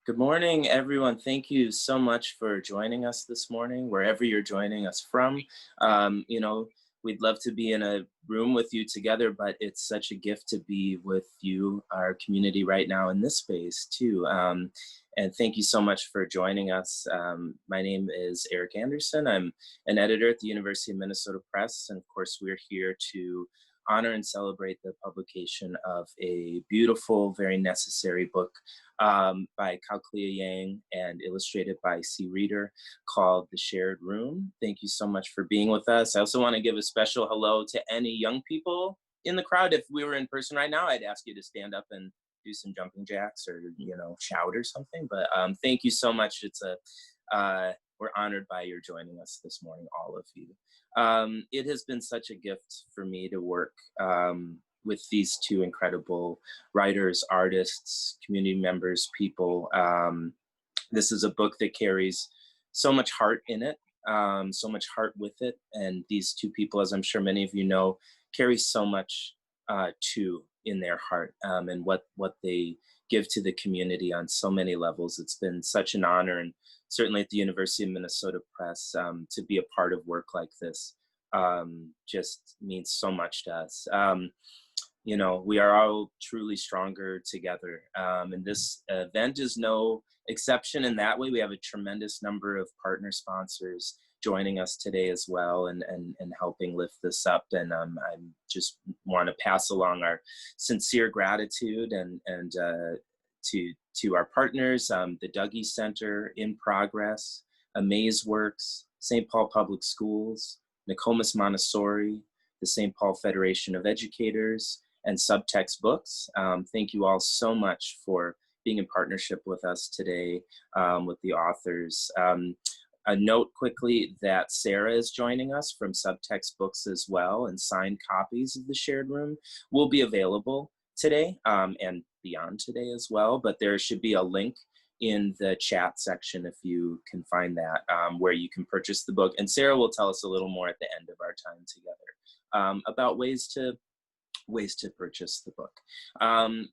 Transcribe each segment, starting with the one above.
Good morning, everyone. Thank you so much for joining us this morning, wherever you're joining us from. You know, we'd love to be in a room with you together, but it's such a gift to be with you, our community right now in this space too. And thank you so much for joining us. My name is Erik Anderson. I'm an editor at the University of Minnesota Press. And of course, we're here to honor and celebrate the publication of a beautiful, very necessary book by Kao Kalia Yang and illustrated by Xee Reiter called The Shared Room. Thank you so much for being with us. I also want to give a special hello to any young people in the crowd. If we were in person right now, I'd ask you to stand up and do some jumping jacks or, shout or something. But thank you so much. We're honored by your joining us this morning, all of you. It has been such a gift for me to work with these two incredible writers, artists, community members, people. This is a book that carries so much heart in it, so much heart with it. And these two people, as I'm sure many of you know, carry so much too in their heart and what they give to the community on so many levels. It's been such an honor, and certainly at the University of Minnesota Press, to be a part of work like this just means so much to us. We are all truly stronger together. And this event is no exception in that way. We have a tremendous number of partner sponsors joining us today as well and helping lift this up. And I just want to pass along our sincere gratitude and to our partners, the Dougie Center, In Progress, Amaze Works, St. Paul Public Schools, Nokomis Montessori, the St. Paul Federation of Educators, and Subtext Books. Thank you all so much for being in partnership with us today with the authors. A note quickly that Sarah is joining us from Subtext Books as well, and signed copies of The Shared Room will be available today and beyond today as well, but there should be a link in the chat section if you can find that where you can purchase the book. And Sarah will tell us a little more at the end of our time together about ways to purchase the book.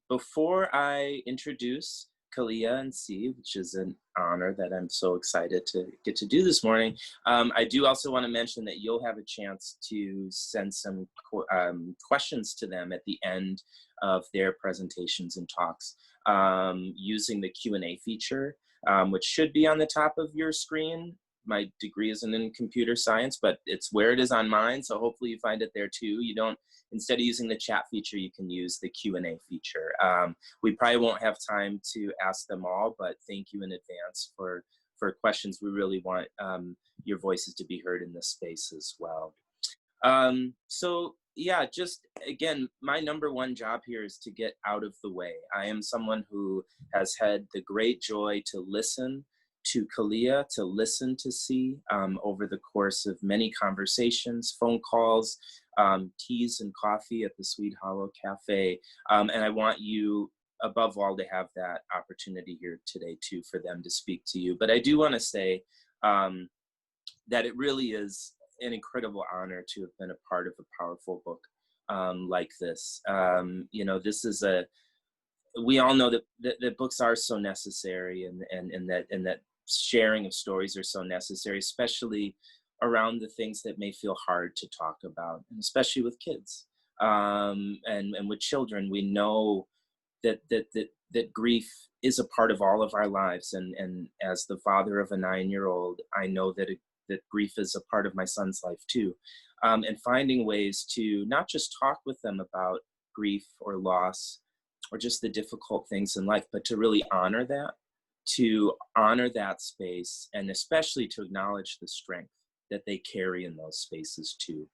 Before I introduce Kalia and Xee, which is an honor that I'm so excited to get to do this morning, I do also want to mention that you'll have a chance to send some questions to them at the end of their presentations and talks using the Q&A feature, which should be on the top of your screen. My degree isn't in computer science, but it's where it is on mine, so hopefully you find it there too. Instead of using the chat feature, you can use the Q&A feature. We probably won't have time to ask them all, but thank you in advance for questions. We really want your voices to be heard in this space as well. So yeah, just again, my number one job here is to get out of the way. I am someone who has had the great joy to listen to Kalia, to listen to Xee over the course of many conversations, phone calls, teas and coffee at the Sweet Hollow Cafe. And I want you, above all, to have that opportunity here today too, for them to speak to you. But I do want to say that it really is an incredible honor to have been a part of a powerful book like this. This is we all know that books are so necessary and that sharing of stories are so necessary, especially around the things that may feel hard to talk about, and especially with kids and with children. We know that grief is a part of all of our lives, and as the father of a 9-year-old, I know that grief is a part of my son's life too, and finding ways to not just talk with them about grief or loss or just the difficult things in life, but to really honor that space, and especially to acknowledge the strength that they carry in those spaces too,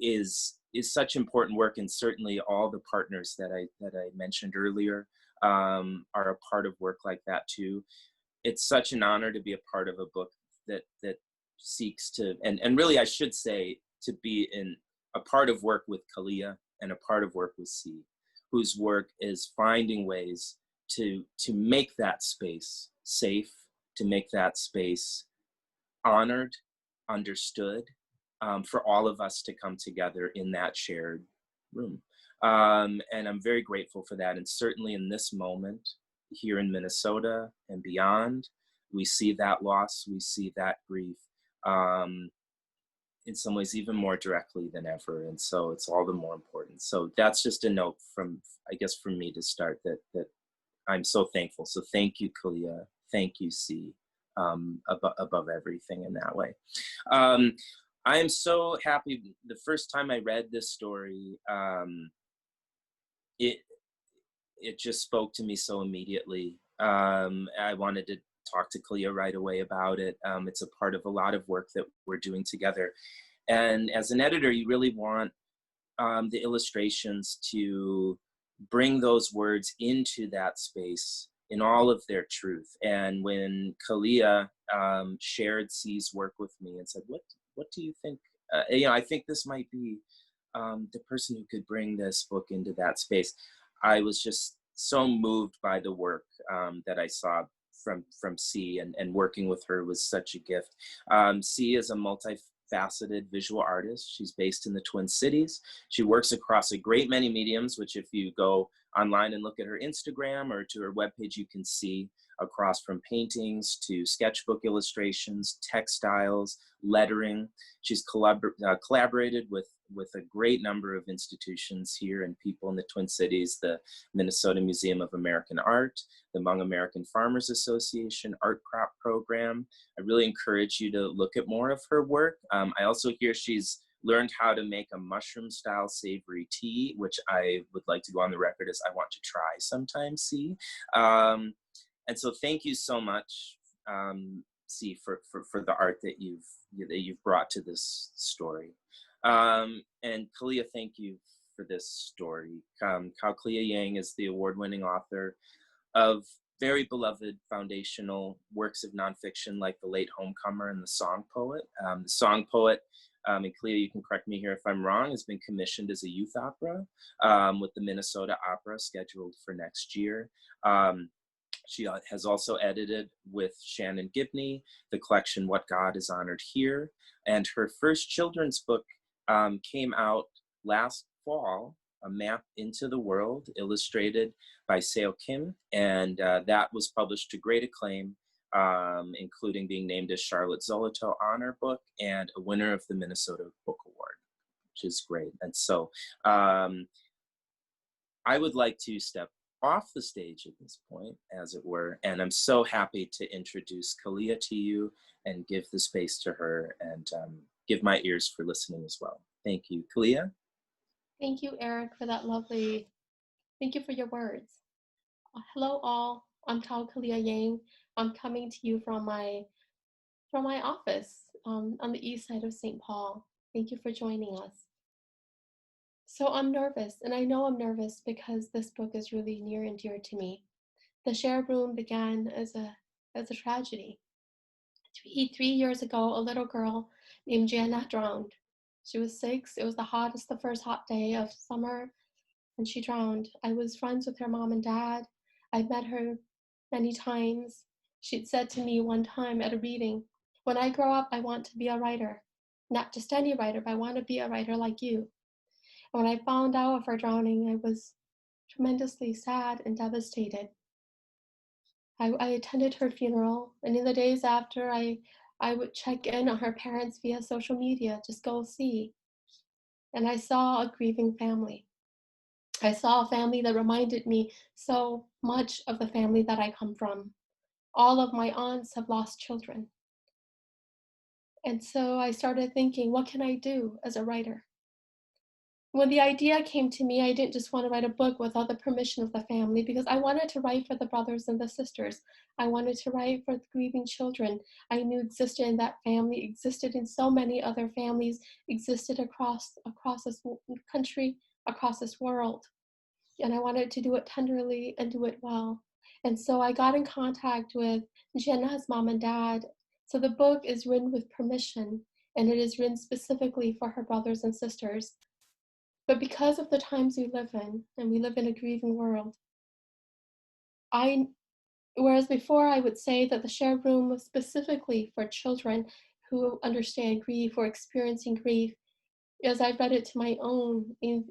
is such important work. And certainly all the partners that I mentioned earlier are a part of work like that too. It's such an honor to be a part of a book that seeks to, and really I should say, to be in a part of work with Kalia and a part of work with Xee, whose work is finding ways to make that space safe, to make that space honored, understood, for all of us to come together in that shared room. And I'm very grateful for that. And certainly in this moment, here in Minnesota and beyond. We see that loss, we see that grief, in some ways even more directly than ever, and so it's all the more important. So that's just a note from, I guess, from me to start, that I'm so thankful. So thank you, Kalia. Thank you, Xee, above everything in that way. I am so happy. The first time I read this story, it just spoke to me so immediately. I wanted to talk to Kalia right away about it. It's a part of a lot of work that we're doing together. And as an editor, you really want the illustrations to bring those words into that space in all of their truth. And when Kalia shared Xee's work with me and said, what do you think? I think this might be the person who could bring this book into that space. I was just so moved by the work that I saw from Xee, and working with her was such a gift. Xee is a multifaceted visual artist. She's based in the Twin Cities. She works across a great many mediums, which if you go online and look at her Instagram or to her webpage, you can see across from paintings to sketchbook illustrations, textiles, lettering. She's collaborated with a great number of institutions here and people in the Twin Cities, the Minnesota Museum of American Art, the Hmong American Farmers Association Art Crop Program. I really encourage you to look at more of her work. I also hear she's learned how to make a mushroom style savory tea, which I would like to go on the record as I want to try sometime, Xee. And so thank you so much, Xee, for the art that you've brought to this story. And Kalia, thank you for this story. Kao Kalia Yang is the award-winning author of very beloved foundational works of nonfiction like The Late Homecomer and The Song Poet. The Song Poet, and Kalia, you can correct me here if I'm wrong, has been commissioned as a youth opera with the Minnesota Opera scheduled for next year. She has also edited with Shannon Gibney the collection What God is Honored Here. And her first children's book came out last fall, A Map into the World, illustrated by Seo Kim. And that was published to great acclaim, including being named as Charlotte Zolotow Honor Book and a winner of the Minnesota Book Award, which is great. And so I would like to step off the stage at this point, as it were, and I'm so happy to introduce Kalia to you and give the space to her and give my ears for listening as well. Thank you. Kalia? Thank you, Erik, for that lovely, thank you for your words. Hello all, I'm Kao Kalia Yang. I'm coming to you from my office on the east side of St. Paul. Thank you for joining us. So I'm nervous, and I know I'm nervous because this book is really near and dear to me. The Sharedroom began as a tragedy. 3 years ago, a little girl named Jana drowned. She was 6. It was the first hot day of summer, and she drowned. I was friends with her mom and dad. I'd met her many times. She'd said to me one time at a reading, "When I grow up, I want to be a writer. Not just any writer, but I want to be a writer like you." And when I found out of her drowning, I was tremendously sad and devastated. I attended her funeral, and in the days after, I would check in on her parents via social media, just go see. And I saw a grieving family. I saw a family that reminded me so much of the family that I come from. All of my aunts have lost children. And so I started thinking, what can I do as a writer? When the idea came to me, I didn't just want to write a book without the permission of the family, because I wanted to write for the brothers and the sisters. I wanted to write for the grieving children I knew existed in that family, existed in so many other families, existed across this country, across this world. And I wanted to do it tenderly and do it well. And so I got in contact with Jenna's mom and dad. So the book is written with permission, and it is written specifically for her brothers and sisters. But because of the times we live in, and we live in a grieving world, whereas before I would say that the shared room was specifically for children who understand grief or experiencing grief, as I read it to my own in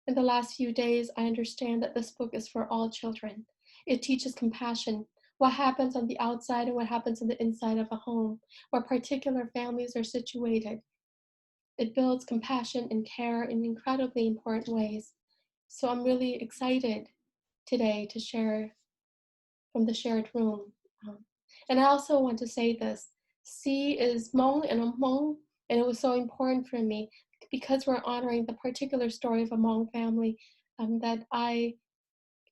the last few days, I understand that this book is for all children. It teaches compassion, what happens on the outside and what happens on the inside of a home, where particular families are situated. It builds compassion and care in incredibly important ways. So I'm really excited today to share from the shared room. And I also want to say this. C is Hmong and I'm Hmong, and it was so important for me because we're honoring the particular story of a Hmong family that I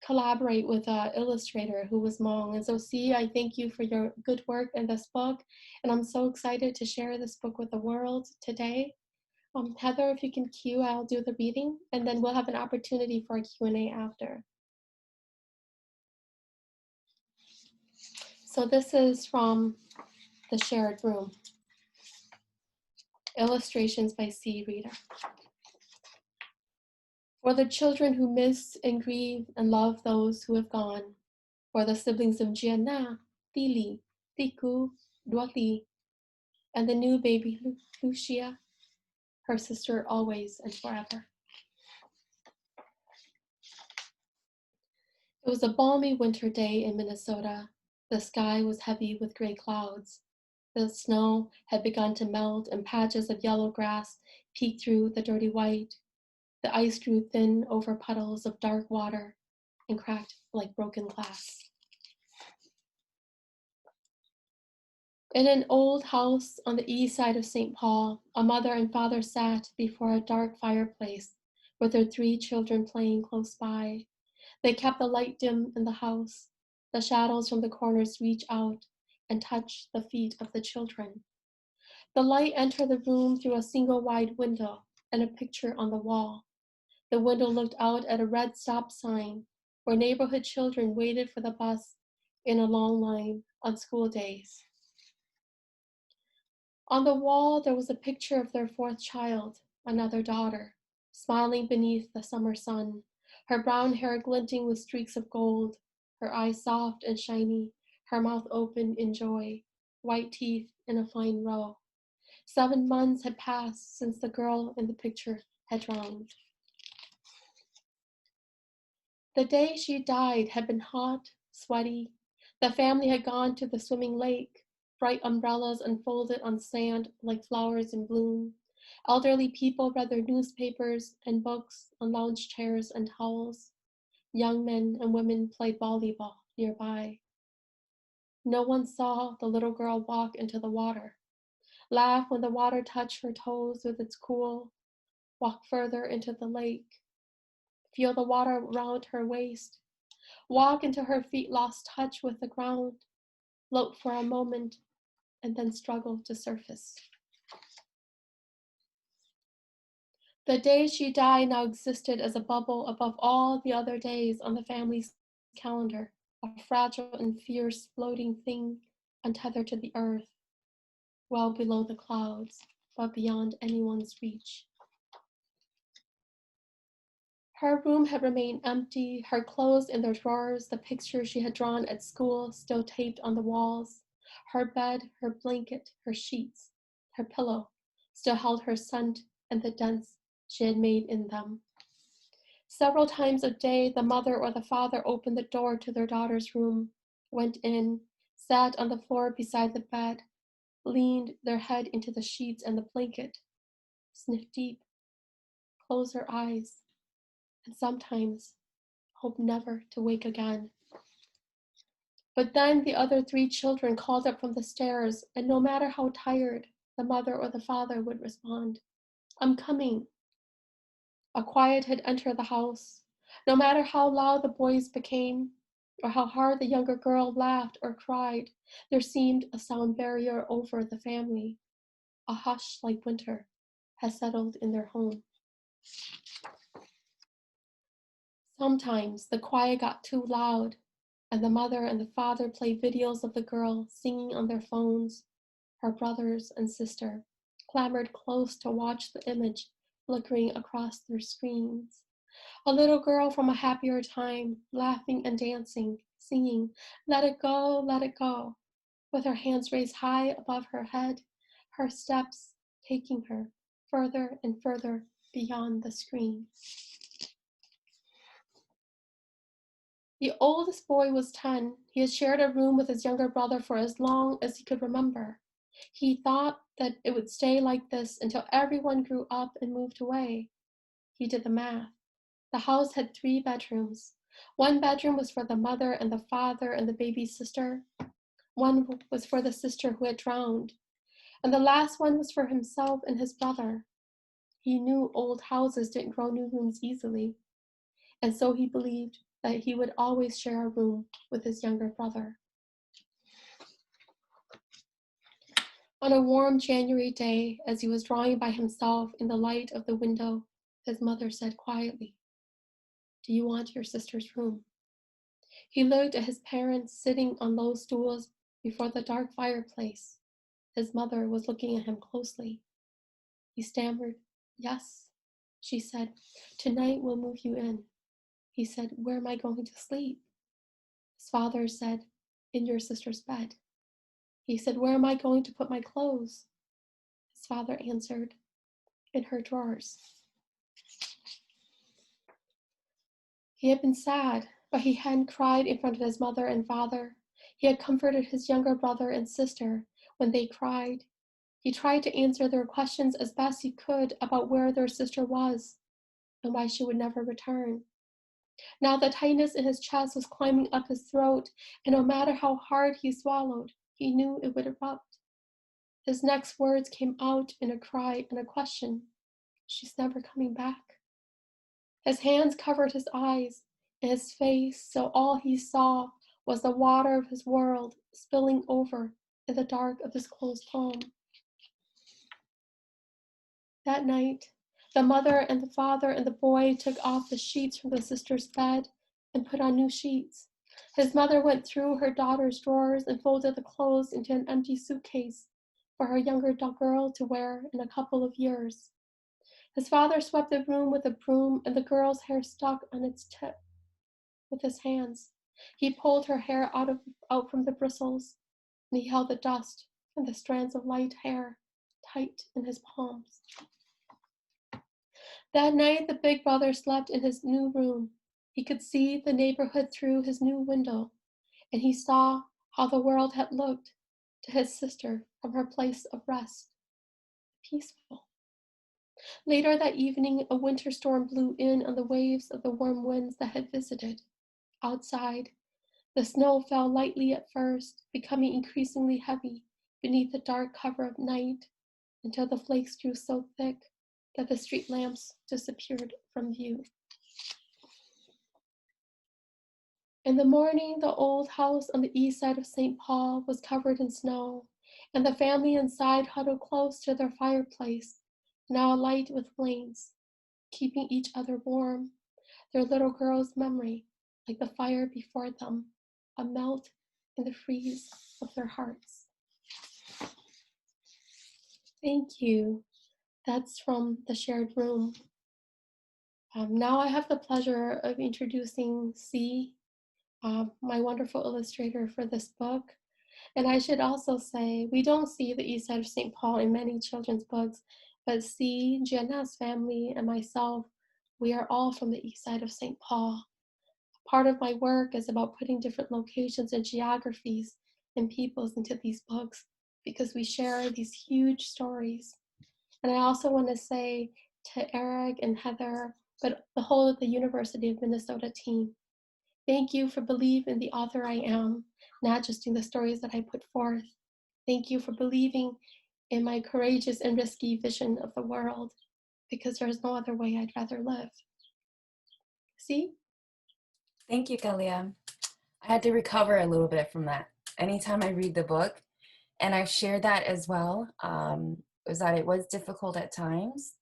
collaborate with an illustrator who was Hmong. And so C, I thank you for your good work in this book, and I'm so excited to share this book with the world today. Heather, if you can cue, I'll do the reading, and then we'll have an opportunity for a Q&A after. So this is from The Shared Room. Illustrations by Xee Reiter. For the children who miss and grieve and love those who have gone. For the siblings of Gianna, Tili, Tiku, Duati, and the new baby Lucia, her sister always and forever. It was a balmy winter day in Minnesota. The sky was heavy with gray clouds. The snow had begun to melt and patches of yellow grass peeked through the dirty white. The ice grew thin over puddles of dark water and cracked like broken glass. In an old house on the east side of St. Paul, a mother and father sat before a dark fireplace with their 3 children playing close by. They kept the light dim in the house. The shadows from the corners reach out and touch the feet of the children. The light entered the room through a single wide window and a picture on the wall. The window looked out at a red stop sign where neighborhood children waited for the bus in a long line on school days. On the wall, there was a picture of their 4th child, another daughter, smiling beneath the summer sun, her brown hair glinting with streaks of gold, her eyes soft and shiny, her mouth open in joy, white teeth in a fine row. 7 months had passed since the girl in the picture had drowned. The day she died had been hot, sweaty. The family had gone to the swimming lake, bright umbrellas unfolded on sand like flowers in bloom. Elderly people read their newspapers and books on lounge chairs and towels. Young men and women played volleyball nearby. No one saw the little girl walk into the water, laugh when the water touched her toes with its cool, walk further into the lake, feel the water around her waist, walk until her feet lost touch with the ground, float for a moment, and then struggle to surface. The day she died now existed as a bubble above all the other days on the family's calendar, a fragile and fierce floating thing untethered to the earth, well below the clouds, but beyond anyone's reach. Her room had remained empty, her clothes in their drawers, the pictures she had drawn at school still taped on the walls. Her bed, her blanket, her sheets, her pillow still held her scent and the dents she had made in them. Several times a day, the mother or the father opened the door to their daughter's room, went in, sat on the floor beside the bed, leaned their head into the sheets and the blanket, sniffed deep, closed their eyes, and sometimes hope never to wake again. But then the other 3 children called up from the stairs, and no matter how tired, the mother or the father would respond, "I'm coming." A quiet had entered the house. No matter how loud the boys became, or how hard the younger girl laughed or cried, there seemed a sound barrier over the family. A hush like winter had settled in their home. Sometimes the quiet got too loud, and the mother and the father played videos of the girl singing on their phones. Her brothers and sister clamored close to watch the image flickering across their screens. A little girl from a happier time, laughing and dancing, singing, "Let it go, let it go," with her hands raised high above her head, her steps taking her further and further beyond the screen. The oldest boy was 10. He had shared a room with his younger brother for as long as he could remember. He thought that it would stay like this until everyone grew up and moved away. He did the math. The house had 3 bedrooms. One bedroom was for the mother and the father and the baby sister. One was for the sister who had drowned. And the last one was for himself and his brother. He knew old houses didn't grow new rooms easily, and so he believed that he would always share a room with his younger brother. On a warm January day, as he was drawing by himself in the light of the window, his mother said quietly, "Do you want your sister's room?" He looked at his parents sitting on low stools before the dark fireplace. His mother was looking at him closely. He stammered, "Yes." She said, "Tonight we'll move you in." He said, "Where am I going to sleep?" His father said, "In your sister's bed." He said, "Where am I going to put my clothes?" His father answered, "In her drawers." He had been sad, but he hadn't cried in front of his mother and father. He had comforted his younger brother and sister when they cried. He tried to answer their questions as best he could about where their sister was and why she would never return. Now the tightness in his chest was climbing up his throat, and no matter how hard he swallowed, he knew it would erupt. His next words came out in a cry and a question. "She's never coming back." His hands covered his eyes and his face, so all he saw was the water of his world spilling over in the dark of his closed palm. That night, the mother and the father and the boy took off the sheets from the sister's bed and put on new sheets. His mother went through her daughter's drawers and folded the clothes into an empty suitcase for her younger girl to wear in a couple of years. His father swept the room with a broom, and the girl's hair stuck on its tip with his hands. He pulled her hair out from the bristles, and he held the dust and the strands of light hair tight in his palms. That night, the big brother slept in his new room. He could see the neighborhood through his new window, and he saw how the world had looked to his sister from her place of rest, peaceful. Later that evening, a winter storm blew in on the waves of the warm winds that had visited. Outside, the snow fell lightly at first, becoming increasingly heavy beneath the dark cover of night until the flakes grew so thick that the street lamps disappeared from view. In the morning, the old house on the east side of St. Paul was covered in snow, and the family inside huddled close to their fireplace, now alight with flames, keeping each other warm, their little girl's memory, like the fire before them, a melt in the freeze of their hearts. Thank you. That's from The Shared Room. Now I have the pleasure of introducing Xee, my wonderful illustrator for this book. And I should also say, we don't see the east side of St. Paul in many children's books, but Xee, Jenna's family, and myself, we are all from the east side of St. Paul. Part of my work is about putting different locations and geographies and peoples into these books because we share these huge stories. And I also want to say to Erik and Heather, but the whole of the University of Minnesota team, thank you for believing in the author I am, not just in the stories that I put forth. Thank you for believing in my courageous and risky vision of the world, because there's no other way I'd rather live. See? Thank you, Kalia. I had to recover a little bit from that. Anytime I read the book, and I've shared that as well, was that it was difficult at times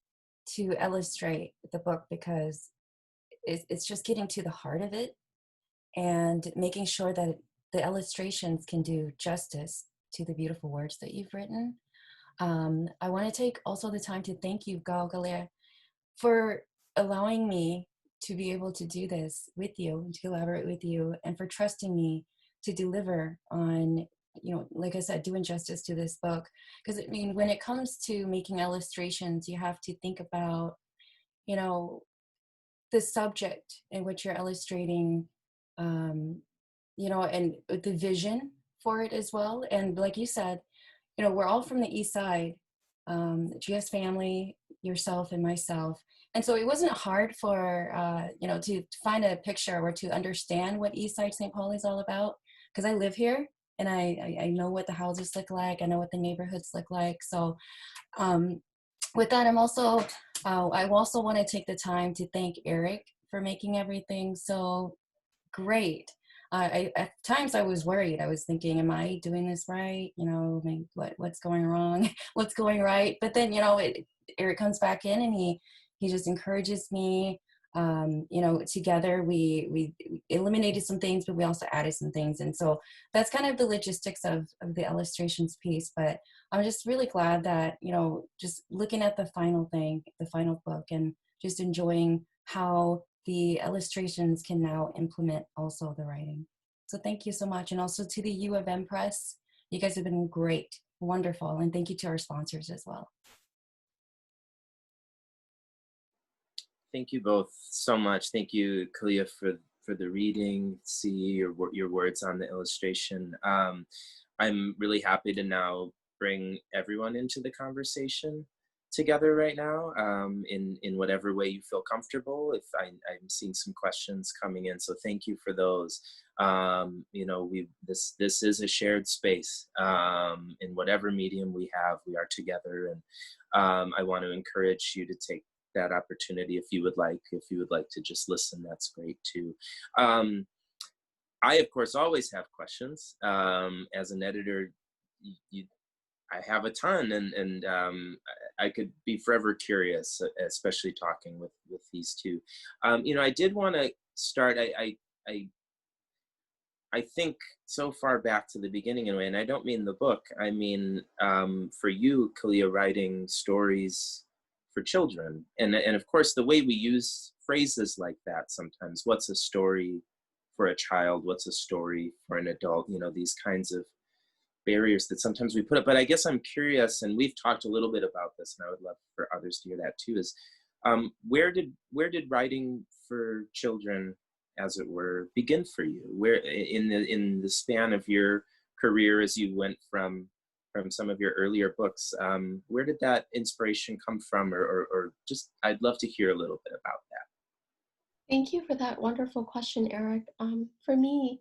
to illustrate the book because it's just getting to the heart of it and making sure that the illustrations can do justice to the beautiful words that you've written. I want to take also the time to thank you, Kao Kalia, for allowing me to be able to do this with you, to collaborate with you, and for trusting me to deliver on, like I said, doing justice to this book. Because I mean, when it comes to making illustrations, you have to think about, the subject in which you're illustrating, you know, and the vision for it as well. And like you said, you know, we're all from the East Side, Gia's family, yourself and myself. And so it wasn't hard for, you know, to find a picture or to understand what East Side St. Paul is all about, because I live here and I know what the houses look like. I know what the neighborhoods look like. So with that, I also want to take the time to thank Erik for making everything so great. At times I was worried. I was thinking, am I doing this right? You know, what's going wrong? What's going right? But then, you know, Erik comes back in and he just encourages me. You know, together we eliminated some things, but we also added some things. And so that's kind of the logistics of the illustrations piece. But I'm just really glad that, you know, just looking at the final thing, the final book, and just enjoying how the illustrations can now implement also the writing. So thank you so much. And also to the U of M Press, you guys have been great, wonderful. And thank you to our sponsors as well. Thank you both so much. Thank you, Kalia, for the reading. See your words on the illustration. I'm really happy to now bring everyone into the conversation together right now, in whatever way you feel comfortable. If I'm seeing some questions coming in, so thank you for those. You know, this is a shared space. In whatever medium we have, we are together, and I want to encourage you to take that opportunity if you would like. If you would like to just listen, that's great too. I, of course, always have questions. As an editor, I have a ton, and I could be forever curious, especially talking with these two. You know, I did want to start. I think so far back to the beginning in a way, and I don't mean the book. I mean, for you, Kalia, writing stories for children, and of course, the way we use phrases like that sometimes. What's a story for a child? What's a story for an adult? You know, these kinds of barriers that sometimes we put up. But I guess I'm curious, and we've talked a little bit about this, and I would love for others to hear that too, is where did writing for children, as it were, begin for you? Where in the span of your career, as you went from some of your earlier books, where did that inspiration come from, or just, I'd love to hear a little bit about that. Thank you for that wonderful question, Erik. For me,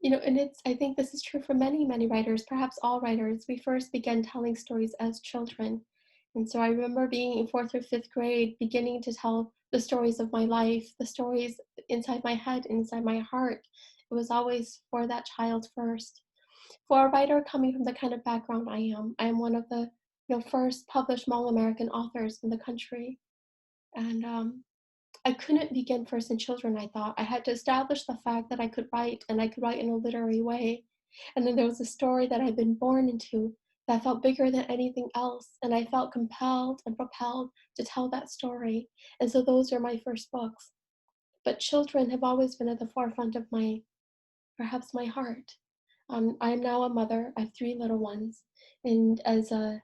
you know, and I think this is true for many, many writers, perhaps all writers. We first began telling stories as children. And so I remember being in 4th or 5th grade, beginning to tell the stories of my life, the stories inside my head, inside my heart. It was always for that child first. For a writer coming from the kind of background I am one of the, you know, first published Hmong American authors in the country. And I couldn't begin first in children, I thought. I had to establish the fact that I could write, and I could write in a literary way. And then there was a story that I'd been born into that felt bigger than anything else, and I felt compelled and propelled to tell that story. And so those are my first books. But children have always been at the forefront of perhaps my heart. I am now a mother. I have 3 little ones. And as a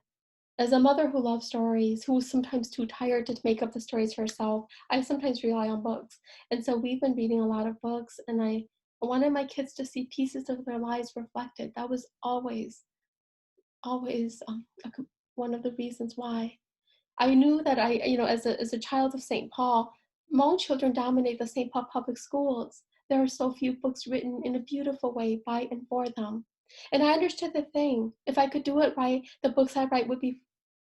mother who loves stories, who's sometimes too tired to make up the stories herself, I sometimes rely on books. And so we've been reading a lot of books, and I wanted my kids to see pieces of their lives reflected. That was always one of the reasons why. I knew that you know, as a child of St. Paul, Hmong children dominate the St. Paul public schools. There are so few books written in a beautiful way by and for them. And I understood the thing. If I could do it right, the books I write would be,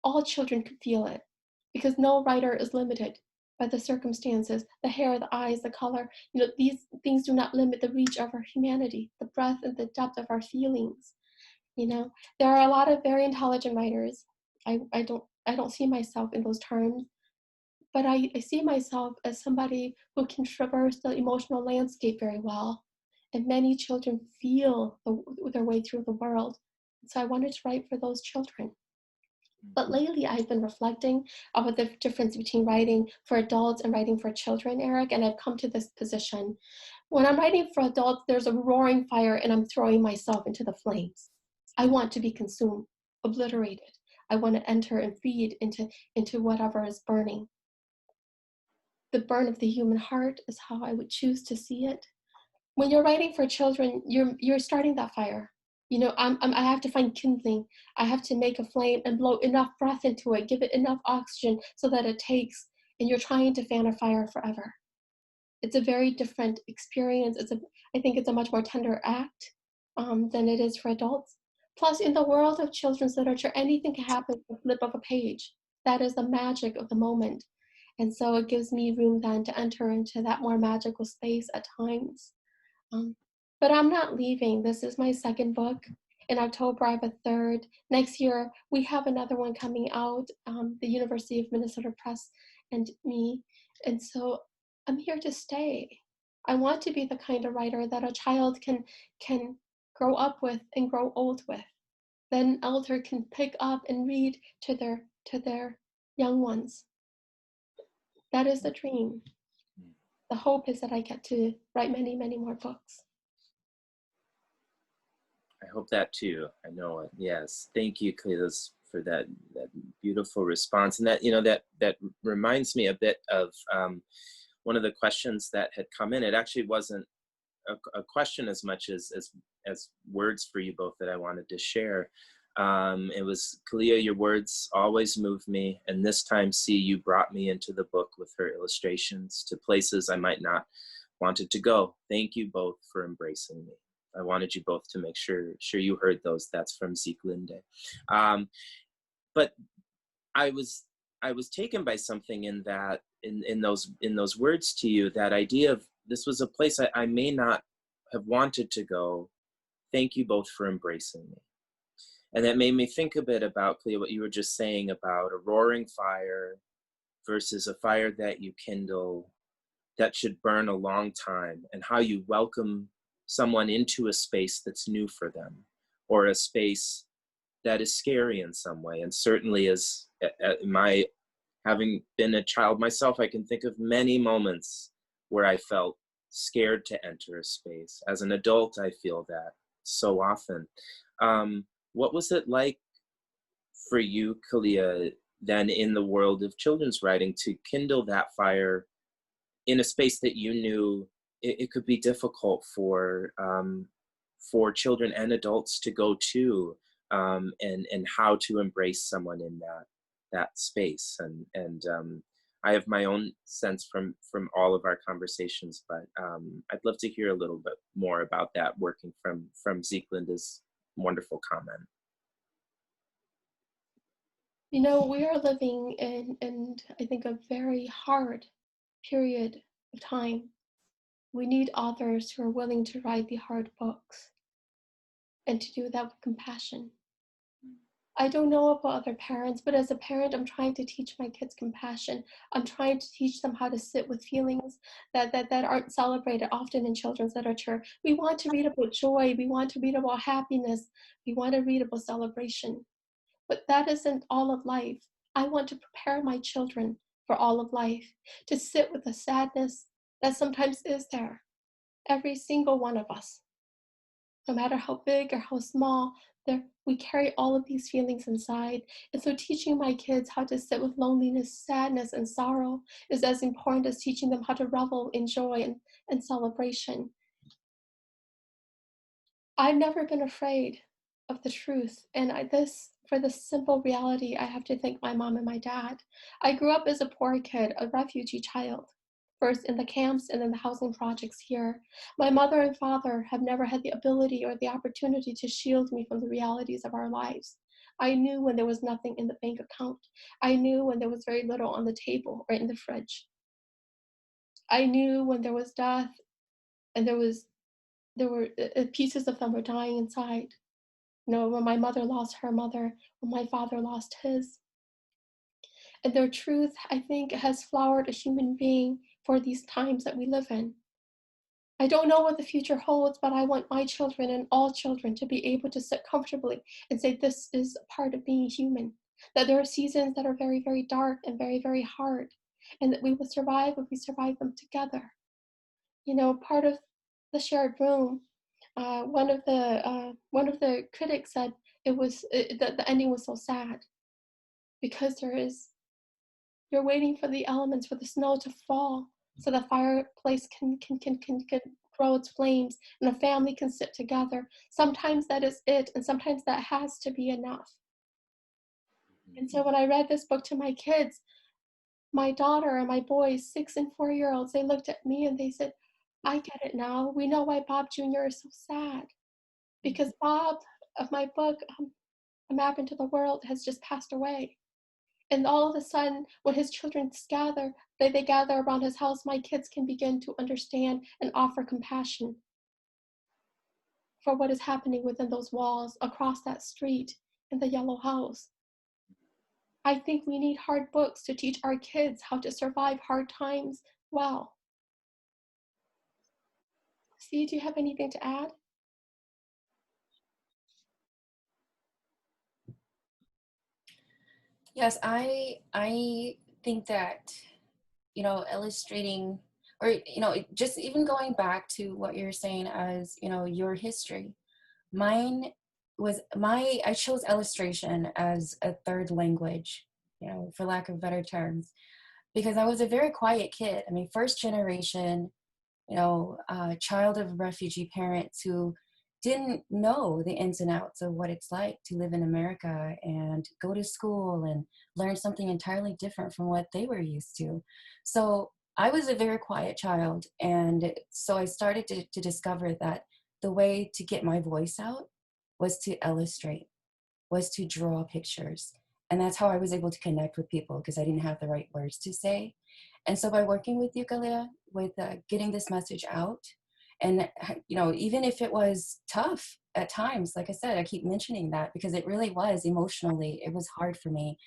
all children could feel it, because no writer is limited by the circumstances, the hair, the eyes, the color. You know, these things do not limit the reach of our humanity, the breadth and the depth of our feelings. You know, there are a lot of very intelligent writers. I don't see myself in those terms, but I see myself as somebody who can traverse the emotional landscape very well. And many children feel their way through the world. So I wanted to write for those children. But lately, I've been reflecting about the difference between writing for adults and writing for children, Erik, and I've come to this position. When I'm writing for adults, there's a roaring fire and I'm throwing myself into the flames. I want to be consumed, obliterated. I want to enter and feed into whatever is burning. The burn of the human heart is how I would choose to see it. when you're writing for children, you're starting that fire. You know, I have to find kindling. I have to make a flame and blow enough breath into it, give it enough oxygen so that it takes, and you're trying to fan a fire forever. It's a very different experience. I think it's a much more tender act than it is for adults. Plus, in the world of children's literature, anything can happen with the flip of a page. That is the magic of the moment. And so it gives me room then to enter into that more magical space at times. Um, but I'm not leaving. This is my second book. In October, I have a third. Next year, we have another one coming out, the University of Minnesota Press and me. And so I'm here to stay. I want to be the kind of writer that a child can grow up with and grow old with. Then an elder can pick up and read to their young ones. That is the dream. The hope is that I get to write many, many more books. I hope that too. I know it. Yes. Thank you, Cletus, for that beautiful response. And that, you know, that reminds me a bit of one of the questions that had come in. It actually wasn't a question as much as words for you both that I wanted to share. It was, Kalia, your words always move me, and this time, see, you brought me into the book with her illustrations to places I might not wanted to go. Thank you both for embracing me. I wanted you both to make sure you heard those. That's from z.umn.edu. But I was taken by something in that, in those words to you, that idea of this was a place I may not have wanted to go. Thank you both for embracing me. And that made me think a bit about, Clea, what you were just saying about a roaring fire versus a fire that you kindle that should burn a long time, and how you welcome someone into a space that's new for them, or a space that is scary in some way. And certainly, as my having been a child myself, I can think of many moments where I felt scared to enter a space. As an adult, I feel that so often. What was it like for you, Kalia, then in the world of children's writing, to kindle that fire in a space that you knew it could be difficult for children and adults to go to, and how to embrace someone in that space? And I have my own sense from all of our conversations, but I'd love to hear a little bit more about that, working from Zeke-Linda's wonderful comment. You know, we are living in I think a very hard period of time. We need authors who are willing to write the hard books and to do that with compassion. I don't know about other parents, but as a parent, I'm trying to teach my kids compassion. I'm trying to teach them how to sit with feelings that aren't celebrated often in children's literature. We want to read about joy. We want to read about happiness. We want to read about celebration. But that isn't all of life. I want to prepare my children for all of life, to sit with the sadness that sometimes is there. Every single one of us, no matter how big or how small, we carry all of these feelings inside. And so teaching my kids how to sit with loneliness, sadness, and sorrow is as important as teaching them how to revel in joy and celebration. I've never been afraid of the truth. And for this simple reality, I have to thank my mom and my dad. I grew up as a poor kid, a refugee child, first in the camps and then the housing projects here. My mother and father have never had the ability or the opportunity to shield me from the realities of our lives. I knew when there was nothing in the bank account. I knew when there was very little on the table or in the fridge. I knew when there was death and there were pieces of them were dying inside. You know, when my mother lost her mother, when my father lost his. And their truth, I think, has flowered a human being for these times that we live in. I don't know what the future holds, but I want my children and all children to be able to sit comfortably and say, this is a part of being human. That there are seasons that are very, very dark and very, very hard, and that we will survive if we survive them together. You know, part of the shared room, one of the critics said that the ending was so sad because you're waiting for the elements, for the snow to fall so the fireplace can grow its flames, and a family can sit together. Sometimes that is it, and sometimes that has to be enough. And so when I read this book to my kids, my daughter and my boys, 6 and 4-year-olds, they looked at me and they said, I get it now. We know why Bob Jr. is so sad. Because Bob, of my book, A Map into the World, has just passed away. And all of a sudden, when his children gather, they gather around his house, my kids can begin to understand and offer compassion for what is happening within those walls, across that street, in the yellow house. I think we need hard books to teach our kids how to survive hard times well. See, do you have anything to add? Yes, I think that, illustrating, or just even going back to what you're saying as, your history. Mine was I chose illustration as a third language, for lack of better terms, because I was a very quiet kid. I mean, first generation, child of refugee parents who didn't know the ins and outs of what it's like to live in America and go to school and learn something entirely different from what they were used to. So I was a very quiet child. And so I started to discover that the way to get my voice out was to illustrate, was to draw pictures. And that's how I was able to connect with people, because I didn't have the right words to say. And so by working with you, Kalia, with getting this message out, and even if it was tough at times, like I said, I keep mentioning that because it really was emotionally, it was hard for me,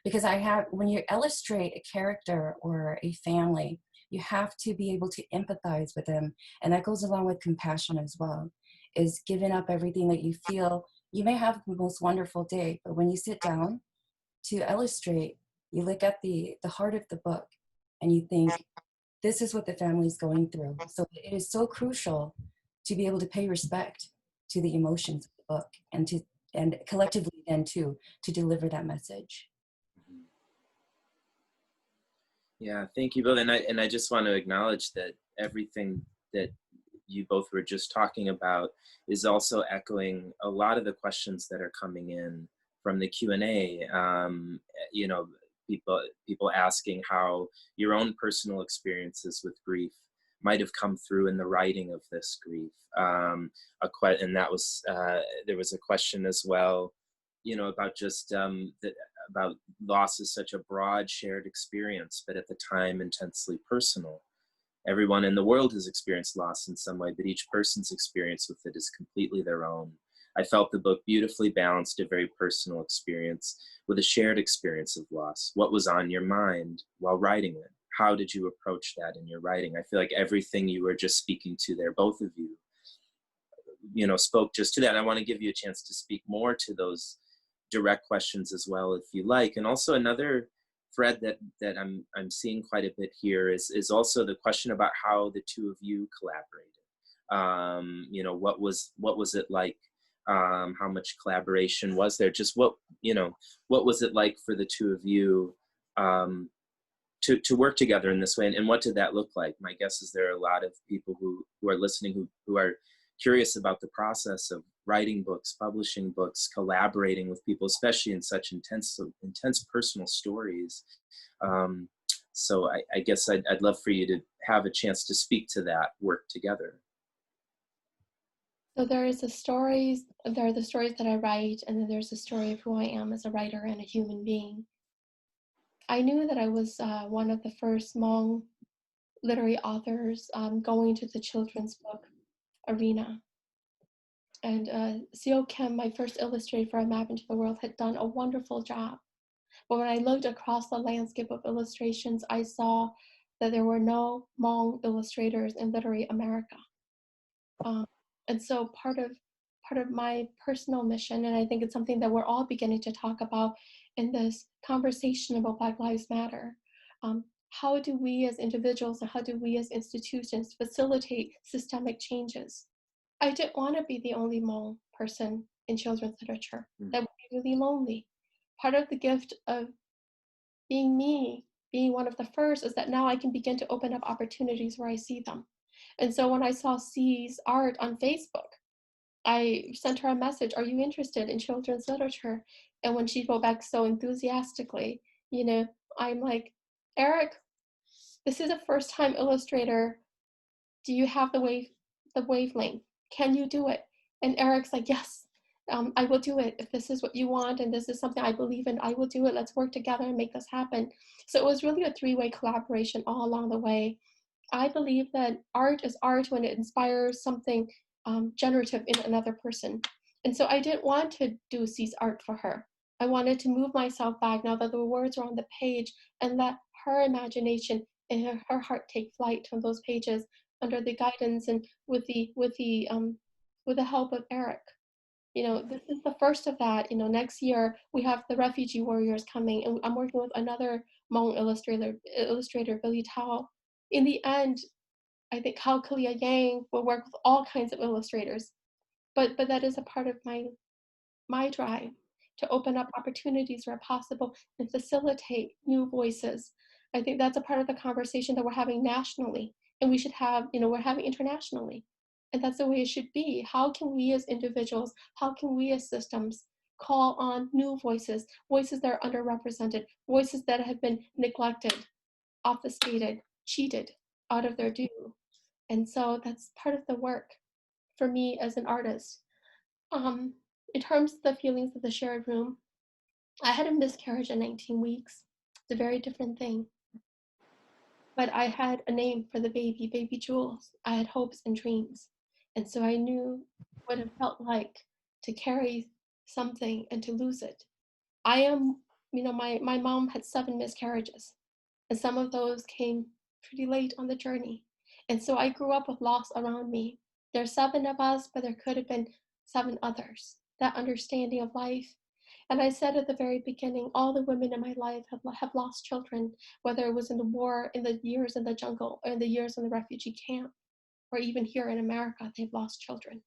because when you illustrate a character or a family, you have to be able to empathize with them. And that goes along with compassion as well, is giving up everything that you feel. You may have the most wonderful day, but when you sit down to illustrate, you look at the heart of the book and you think, this is what the family's going through. So it is so crucial to be able to pay respect to the emotions of the book, and collectively then too, to deliver that message. Yeah, thank you both. And I just want to acknowledge that everything that you both were just talking about is also echoing a lot of the questions that are coming in from the Q&A. People asking how your own personal experiences with grief might have come through in the writing of this grief. And that was there was a question as well, about just about loss is such a broad shared experience, but at the time intensely personal. Everyone in the world has experienced loss in some way, but each person's experience with it is completely their own. I felt the book beautifully balanced a very personal experience with a shared experience of loss. What was on your mind while writing it? How did you approach that in your writing? I feel like everything you were just speaking to there, both of you, spoke just to that. And I want to give you a chance to speak more to those direct questions as well, if you like. And also another thread that I'm seeing quite a bit here is also the question about how the two of you collaborated. What was it like? How much collaboration was there? Just what was it like for the two of you to work together in this way? And what did that look like? My guess is there are a lot of people who are listening who are curious about the process of writing books, publishing books, collaborating with people, especially in such intense personal stories. So I guess I'd love for you to have a chance to speak to that work together. So there are the stories that I write, and then there's the story of who I am as a writer and a human being. I knew that I was one of the first Hmong literary authors going to the children's book arena. And Seo Kim, my first illustrator for A Map into the World, had done a wonderful job. But when I looked across the landscape of illustrations, I saw that there were no Hmong illustrators in literary America. And so part of my personal mission, and I think it's something that we're all beginning to talk about in this conversation about Black Lives Matter, how do we as individuals and how do we as institutions facilitate systemic changes? I didn't want to be the only Hmong person in children's literature. That would be really lonely. Part of the gift of being me, being one of the first, is that now I can begin to open up opportunities where I see them. And so when I saw C's art on Facebook, I sent her a message, "Are you interested in children's literature?" And when she wrote back so enthusiastically, you know, I'm like, "Erik, this is a first time illustrator. Do you have the wavelength? Can you do it?" And Erik's like, "Yes, I will do it. If this is what you want and this is something I believe in, I will do it. Let's work together and make this happen." So it was really a three-way collaboration all along the way. I believe that art is art when it inspires something generative in another person. And so I didn't want to do C's art for her. I wanted to move myself back now that the words are on the page and let her imagination and her heart take flight on those pages under the guidance and with the help of Erik. You know, this is the first of that. You know, next year we have the refugee warriors coming, and I'm working with another Hmong illustrator Billy Tao. In the end, I think Kao Kalia Yang will work with all kinds of illustrators, but that is a part of my drive to open up opportunities where possible and facilitate new voices. I think that's a part of the conversation that we're having nationally, and we should have, you know, we're having internationally. And that's the way it should be. How can we as individuals, how can we as systems call on new voices, voices that are underrepresented, voices that have been neglected, obfuscated, cheated out of their due? And so that's part of the work for me as an artist. Um, in terms of the feelings of the shared room, I had a miscarriage at 19 weeks. It's a very different thing. But I had a name for the baby, baby Jules. I had hopes and dreams. And so I knew what it felt like to carry something and to lose it. I am, you know, my mom had 7 miscarriages, and some of those came pretty late on the journey. And so I grew up with loss around me. There's 7 of us, but there could have been 7 others. That understanding of life. And I said at the very beginning, all the women in my life have lost children, whether it was in the war, in the years in the jungle, or in the years in the refugee camp, or even here in America, they've lost children.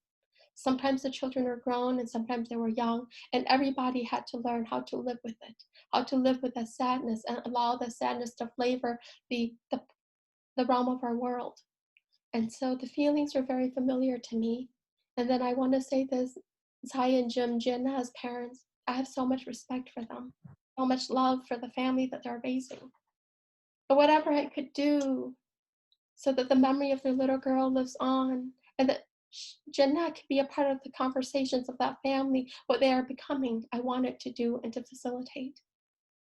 Sometimes the children are grown and sometimes they were young, and everybody had to learn how to live with it, how to live with that sadness and allow the sadness to flavor the realm of our world. And so the feelings are very familiar to me. And then I want to say this, Zai and Jin as parents, I have so much respect for them, so much love for the family that they're raising. But whatever I could do so that the memory of their little girl lives on and that Jenna can be a part of the conversations of that family, what they are becoming, I wanted to do and to facilitate.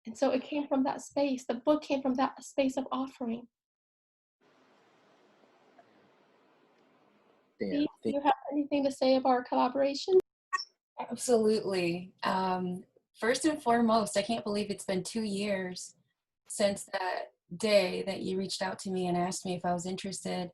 And so it came from that space. The book came from that space of offering. Yeah, Steve, do you have anything to say about our collaboration? Absolutely. First and foremost, I can't believe it's been 2 years since that day that you reached out to me and asked me if I was interested.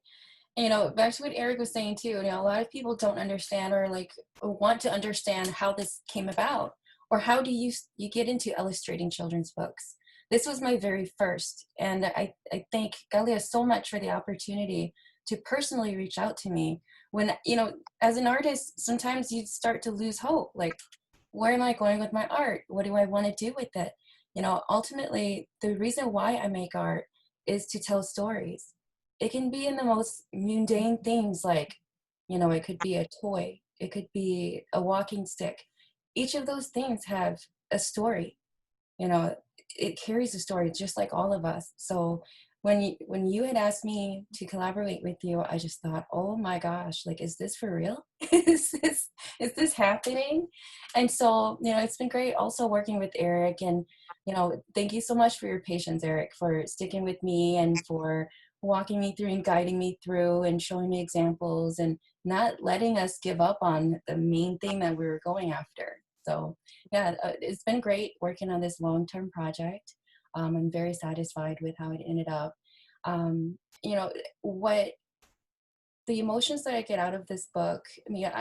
You know, back to what Erik was saying too, you know, a lot of people don't understand or like want to understand how this came about or how do you get into illustrating children's books. This was my very first, and I thank Galia so much for the opportunity to personally reach out to me when, you know, as an artist, sometimes you start to lose hope. Like, where am I going with my art? What do I want to do with it? You know, ultimately, the reason why I make art is to tell stories. It can be in the most mundane things, like, you know, it could be a toy, it could be a walking stick. Each of those things have a story. You know, it carries a story just like all of us. So when you had asked me to collaborate with you, I just thought, oh my gosh, like, is this for real? Is this happening? And so, you know, it's been great also working with Erik. And, you know, thank you so much for your patience, Erik, for sticking with me and for walking me through and guiding me through and showing me examples and not letting us give up on the main thing that we were going after. So yeah, it's been great working on this long-term project. I'm very satisfied with how it ended up. You know, what the emotions that I get out of this book, I mean,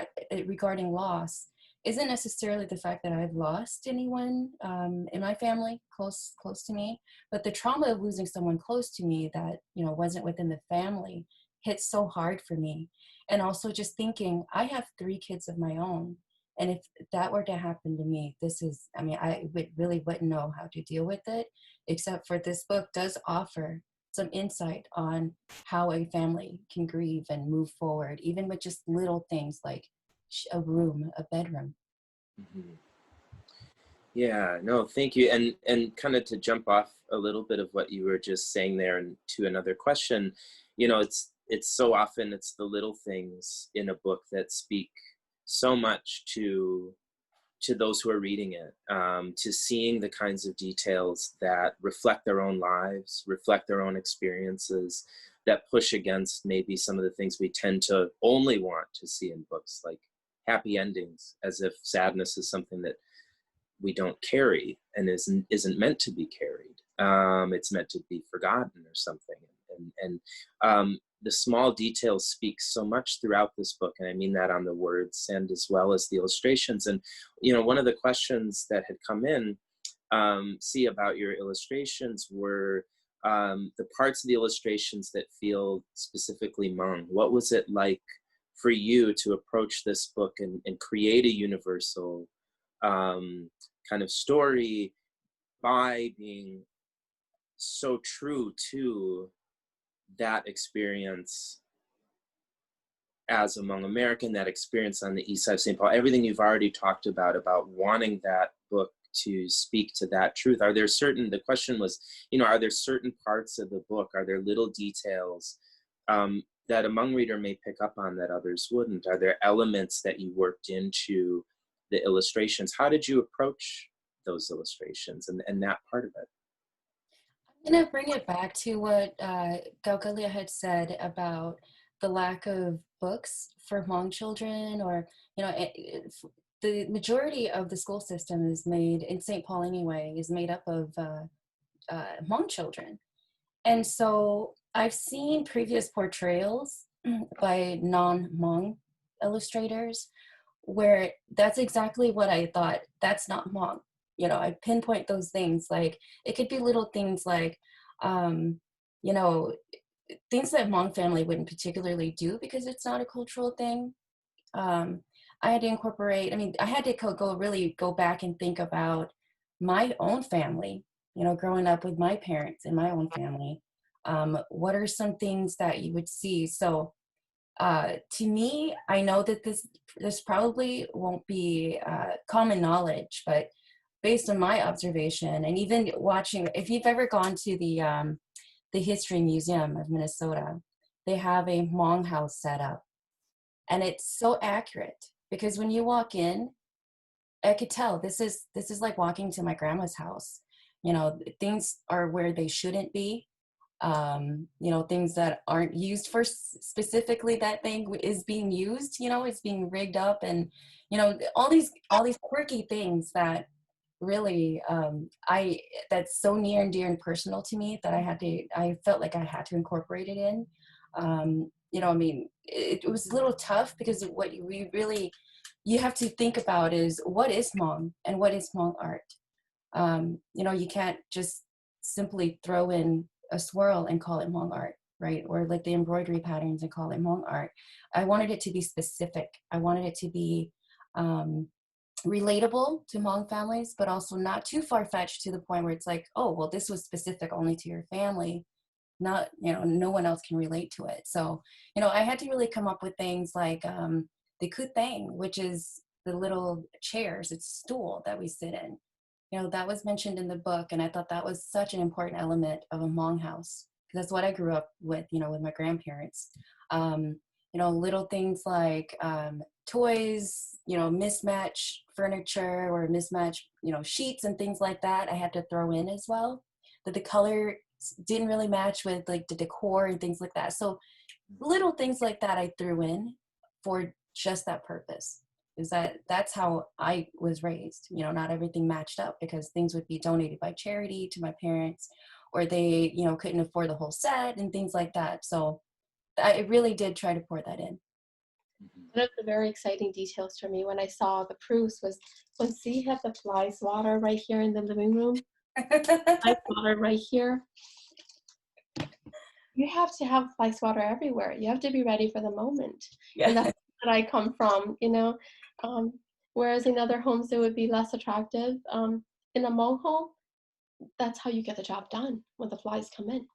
regarding loss, isn't necessarily the fact that I've lost anyone in my family close to me, but the trauma of losing someone close to me that, you know, wasn't within the family hit so hard for me. And also just thinking, I have 3 kids of my own. And if that were to happen to me, I mean, I really wouldn't know how to deal with it, except for this book does offer some insight on how a family can grieve and move forward, even with just little things like a room, a bedroom. Mhm. Yeah, no, thank you. And kind of to jump off a little bit of what you were just saying there and to another question, it's so often it's the little things in a book that speak so much to those who are reading it, to seeing the kinds of details that reflect their own lives, reflect their own experiences, that push against maybe some of the things we tend to only want to see in books, like happy endings, as if sadness is something that we don't carry and isn't meant to be carried. It's meant to be forgotten or something. And the small details speak so much throughout this book, and I mean that on the words and as well as the illustrations. And one of the questions that had come in, see about your illustrations were the parts of the illustrations that feel specifically Hmong. What was it like for you to approach this book and create a universal kind of story by being so true to that experience as a Hmong American, that experience on the east side of St. Paul, everything you've already talked about wanting that book to speak to that truth? The question was, are there certain parts of the book, are there little details that a Hmong reader may pick up on that others wouldn't? Are there elements that you worked into the illustrations? How did you approach those illustrations and that part of it? I'm going to bring it back to what Kao Kalia had said about the lack of books for Hmong children, or, the majority of the school system is made, in St. Paul anyway, is made up of Hmong children. And so I've seen previous portrayals by non-Hmong illustrators where that's exactly what I thought. That's not Hmong. I pinpoint those things. Like, it could be little things like, you know, things that Hmong family wouldn't particularly do because it's not a cultural thing. I had to incorporate, I had to really go back and think about my own family, growing up with my parents and my own family. What are some things that you would see? So to me, I know that this probably won't be common knowledge, but based on my observation and even watching, if you've ever gone to the History Museum of Minnesota, they have a Hmong house set up, and it's so accurate because when you walk in, I could tell this is like walking to my grandma's house. Things are where they shouldn't be. Things that aren't used for specifically that thing is being used. It's being rigged up, and all these quirky things that really that's so near and dear and personal to me that I felt like I had to incorporate it in. It was a little tough because what you have to think about is what is Hmong and what is Hmong art. You can't just simply throw in a swirl and call it Hmong art, right? Or like the embroidery patterns and call it Hmong art. I wanted it to be specific. I wanted it to be relatable to Hmong families, but also not too far-fetched to the point where it's like, oh, well, this was specific only to your family. Not, no one else can relate to it. So, I had to really come up with things like the kuthang, which is the little chairs, it's stool that we sit in. That was mentioned in the book, and I thought that was such an important element of a Hmong house, because that's what I grew up with, with my grandparents. Little things like toys, mismatch furniture or mismatch, sheets and things like that I had to throw in as well, that the color didn't really match with like the decor and things like that. So little things like that I threw in for just that purpose. That's how I was raised. Not everything matched up because things would be donated by charity to my parents, or they, couldn't afford the whole set and things like that. So I really did try to pour that in. One of the very exciting details for me when I saw the proofs was when Xee had the fly swatter right here in the living room. Fly swatter right here. You have to have fly swatter everywhere. You have to be ready for the moment. Yeah. And that's where I come from, whereas in other homes it would be less attractive. In a Hmong home, that's how you get the job done when the flies come in.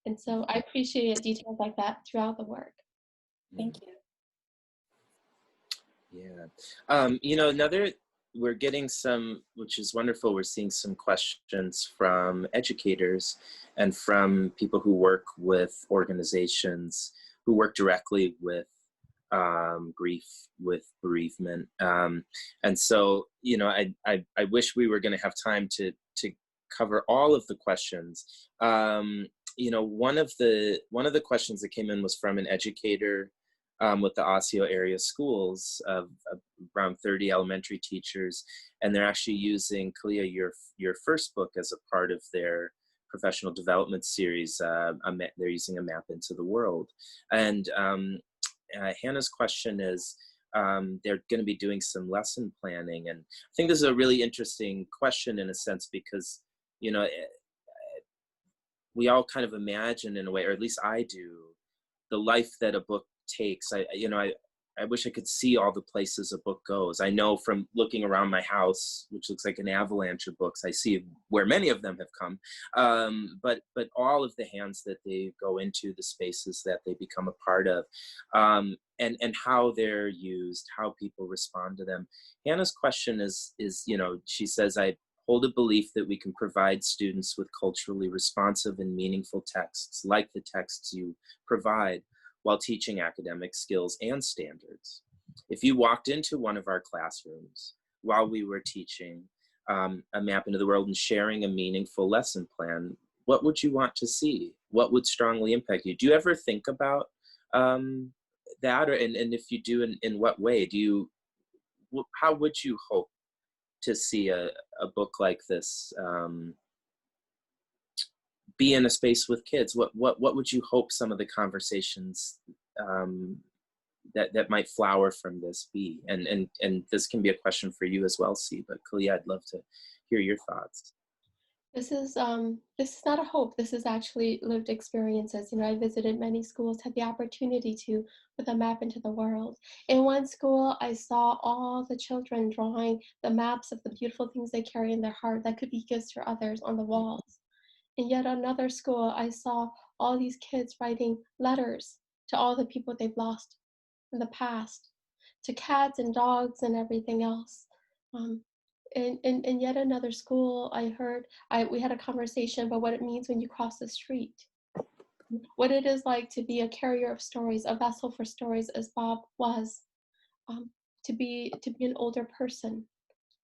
And so I appreciate details like that throughout the work. Thank you. Yeah. We're getting some, which is wonderful, we're seeing some questions from educators and from people who work with organizations who work directly with grief, with bereavement. And so, I wish we were going to have time to cover all of the questions. One of the questions that came in was from an educator with the Osseo area schools of around 30 elementary teachers, and they're actually using Kalia, your first book, as a part of their professional development series. They're using A Map into the World. And Hannah's question is, they're going to be doing some lesson planning, and I think this is a really interesting question in a sense, because we all kind of imagine, in a way, or at least I do, the life that a book takes. I wish I could see all the places a book goes. I know from looking around my house, which looks like an avalanche of books, I see where many of them have come. But all of the hands that they go into, the spaces that they become a part of, and how they're used, how people respond to them. Hannah's question is, she says, I hold a belief that we can provide students with culturally responsive and meaningful texts, like the texts you provide, while teaching academic skills and standards. If you walked into one of our classrooms while we were teaching A Map into the World and sharing a meaningful lesson plan, what would you want to see? What would strongly impact you? Do you ever think about that? And if you do, in what way? How would you hope to see a book like this be in a space with kids? What would you hope some of the conversations that might flower from this be? And this can be a question for you as well, Xee, but Kalia, I'd love to hear your thoughts. This is not a hope. This is actually lived experiences. I visited many schools, had the opportunity to with A Map into the World. In one school, I saw all the children drawing the maps of the beautiful things they carry in their heart that could be gifts for others on the walls. In yet another school, I saw all these kids writing letters to all the people they've lost in the past, to cats and dogs and everything else. In yet another school, we had a conversation about what it means when you cross the street, what it is like to be a carrier of stories, a vessel for stories, as Bob was, to be an older person.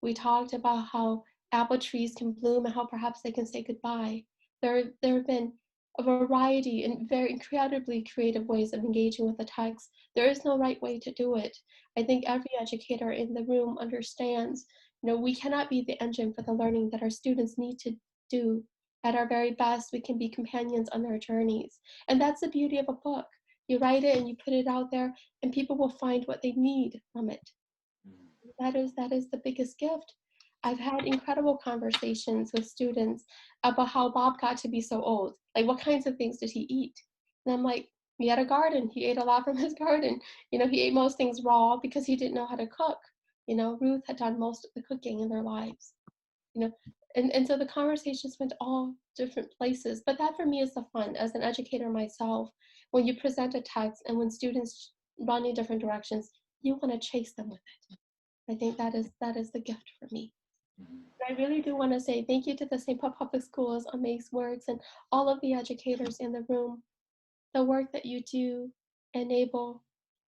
We talked about how apple trees can bloom and how perhaps they can say goodbye. There have been a variety and very incredibly creative ways of engaging with the text. There is no right way to do it. I think every educator in the room understands, we cannot be the engine for the learning that our students need to do. At our very best, we can be companions on their journeys. And that's the beauty of a book. You write it and you put it out there, and people will find what they need from it. That is the biggest gift. I've had incredible conversations with students about how Bob got to be so old. Like, what kinds of things did he eat? And I'm like, he had a garden. He ate a lot from his garden. He ate most things raw because he didn't know how to cook. Ruth had done most of the cooking in their lives. And so the conversations went all different places. But that for me is the fun as an educator myself. When you present a text and when students run in different directions, you want to chase them with it. I think that is the gift for me. I really do want to say thank you to the St. Paul Public Schools, Amaze Works, and all of the educators in the room. The work that you do enable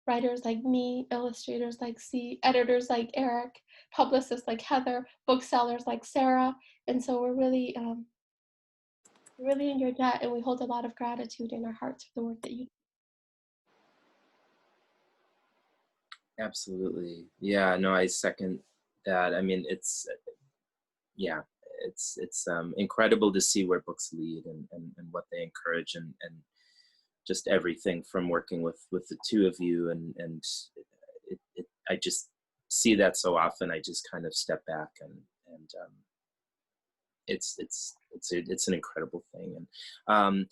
writers like me, illustrators like Xee, editors like Erik, publicists like Heather, booksellers like Sarah, and so we're really in your debt, and we hold a lot of gratitude in our hearts for the work that you do. Absolutely. Yeah, no, I second that. I mean, it's incredible to see where books lead and what they encourage, and just everything from working with the two of you, and I just see that so often. I just kind of step back, and it's an incredible thing. And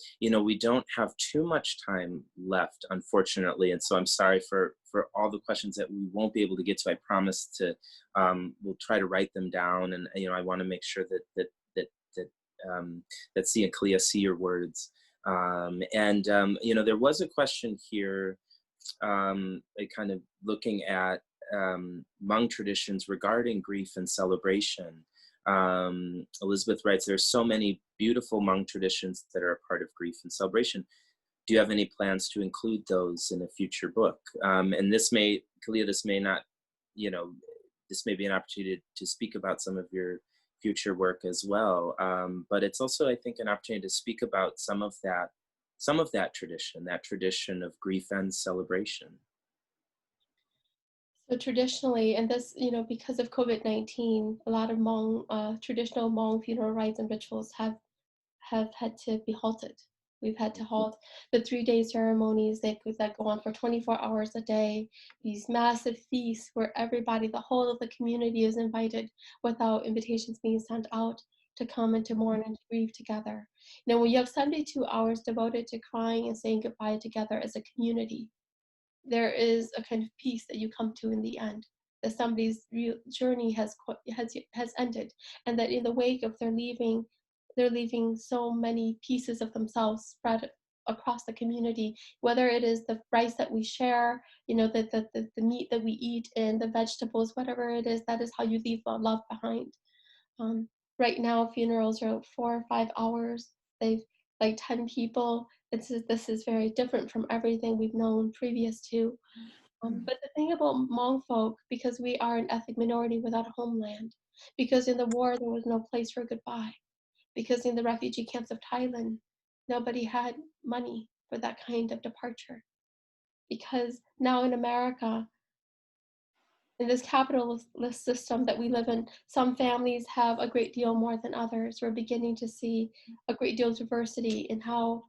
we don't have too much time left, unfortunately, and so I'm sorry for all the questions that we won't be able to get to. I promise to we'll try to write them down, and I want to make sure that Xee and Kalia see your words There was a question here, kind of looking at Hmong traditions regarding grief and celebration. Elizabeth writes, there are so many beautiful Hmong traditions that are a part of grief and celebration. Do you have any plans to include those in a future book? And this may, Kalia, this may not, this may be an opportunity to speak about some of your future work as well. But it's also, I think, an opportunity to speak about some of that tradition of grief and celebration. So traditionally, and this, because of COVID-19, a lot of Hmong, traditional Hmong funeral rites and rituals have had to be halted. We've had to halt the 3-day ceremonies that go on for 24 hours a day, these massive feasts where everybody, the whole of the community is invited without invitations being sent out to come and to mourn and to grieve together. When you have 72 hours devoted to crying and saying goodbye together as a community, there is a kind of peace that you come to in the end, that somebody's real journey has ended, and that in the wake of their leaving, they're leaving so many pieces of themselves spread across the community, whether it is the rice that we share, the meat that we eat and the vegetables, whatever it is, that is how you leave the love behind. Right now, funerals are 4 or 5 hours. They've like 10 people. This is very different from everything we've known previous to. But the thing about Hmong folk, because we are an ethnic minority without a homeland, because in the war there was no place for goodbye, because in the refugee camps of Thailand, nobody had money for that kind of departure. Because now in America, in this capitalist system that we live in, some families have a great deal more than others. We're beginning to see a great deal of diversity in how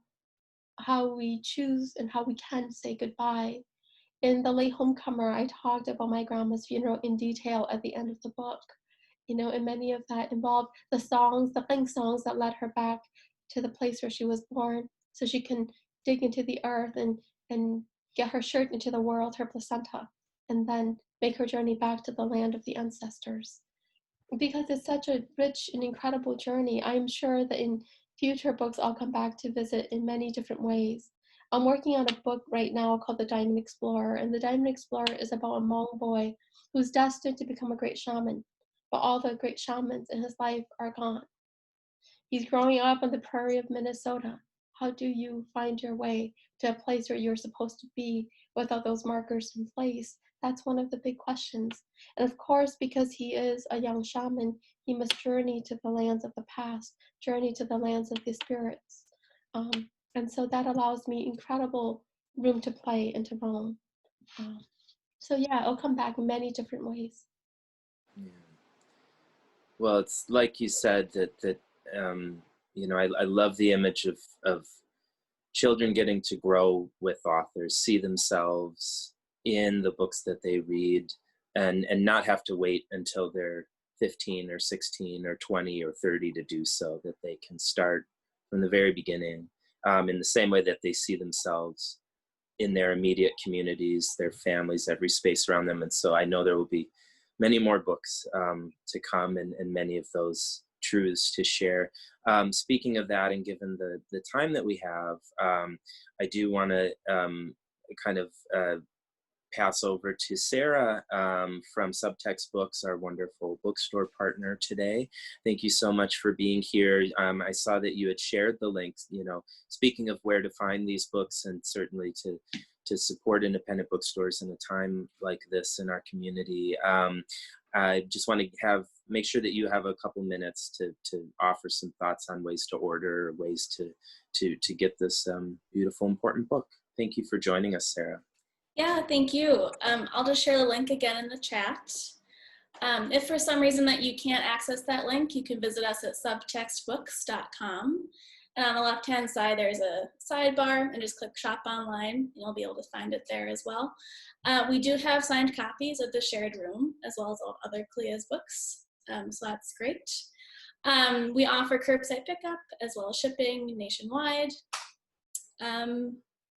we choose and how we can say goodbye. In The Late Homecomer, I talked about my grandma's funeral in detail at the end of the book. And many of that involved the songs, the Pink songs that led her back to the place where she was born, so she can dig into the earth and get her shirt into the world, her placenta, and then make her journey back to the land of the ancestors. Because it's such a rich and incredible journey, I'm sure that in future books I'll come back to visit in many different ways. I'm working on a book right now called The Diamond Explorer, and The Diamond Explorer is about a Hmong boy who's destined to become a great shaman, but all the great shamans in his life are gone. He's growing up on the prairie of Minnesota. How do you find your way to a place where you're supposed to be without those markers in place? That's one of the big questions. And of course, because he is a young shaman, he must journey to the lands of the past, journey to the lands of the spirits. And so that allows me incredible room to play and to roam. So yeah, it'll come back in many different ways. Yeah. Well, it's like you said that I love the image of children getting to grow with authors, see themselves in the books that they read, and not have to wait until they're 15 or 16 or 20 or 30 to do so, that they can start from the very beginning, in the same way that they see themselves in their immediate communities, their families, every space around them. And so I know there will be many more books to come, and many of those truths to share. Speaking of that, and given the time that we have, I do want to kind of pass over to Sarah from Subtext Books, our wonderful bookstore partner today. Thank you so much for being here. I saw that you had shared the links, speaking of where to find these books, and certainly to support independent bookstores in a time like this in our community. I just want to make sure that you have a couple minutes to offer some thoughts on ways to order, ways to get this beautiful, important book. Thank you for joining us, Sarah. Yeah, thank you. I'll just share the link again in the chat. If for some reason that you can't access that link, you can visit us at subtextbooks.com. And on the left-hand side, there's a sidebar, and just click Shop Online, and you'll be able to find it there as well. We do have signed copies of The Shared Room, as well as all other Kalia's books, so that's great. We offer curbside pickup, as well as shipping nationwide.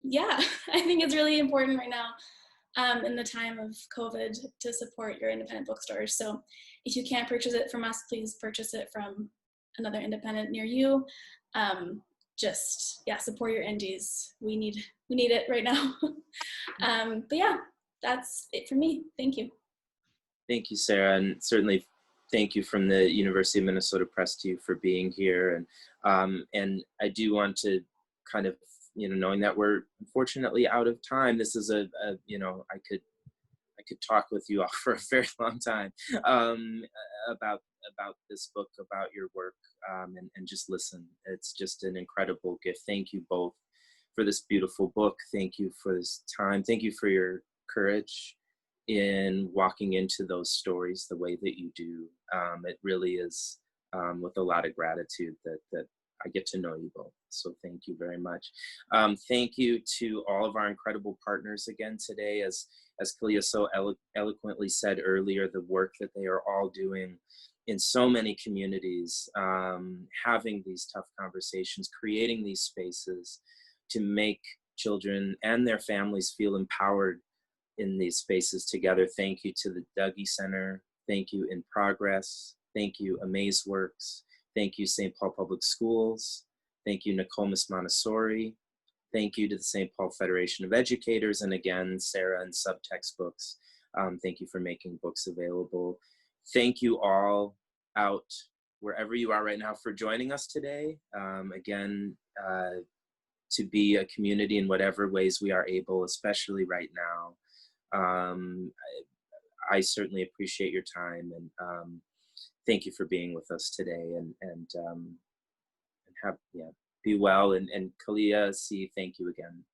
Yeah, I think it's really important right now in the time of COVID to support your independent bookstores. So if you can't purchase it from us, please purchase it from another independent near you. just, yeah, support your indies. We need it right now. But yeah, that's it for me. Thank you. Thank you, Sarah, and certainly thank you from the University of Minnesota Press to you for being here. And I do want to kind of, knowing that we're unfortunately out of time, this is a I could talk with you all for a very long time about this book, about your work, and just listen. It's just an incredible gift. Thank you both for this beautiful book. Thank you for this time. Thank you for your courage in walking into those stories the way that you do. It really is with a lot of gratitude that I get to know you both. So thank you very much. Thank you to all of our incredible partners again today. As Kalia so eloquently said earlier, the work that they are all doing in so many communities, having these tough conversations, creating these spaces to make children and their families feel empowered in these spaces together. Thank you to the Dougie Center. Thank you In Progress. Thank you AmazeWorks. Thank you St. Paul Public Schools. Thank you Nokomis Montessori. Thank you to the St. Paul Federation of Educators. And again, Sarah and Subtext Books. Thank you for making books available. Thank you all out wherever you are right now for joining us today. Again, to be a community in whatever ways we are able, especially right now. I certainly appreciate your time, and thank you for being with us today, and have, be well, and Kalia, Xee, thank you again.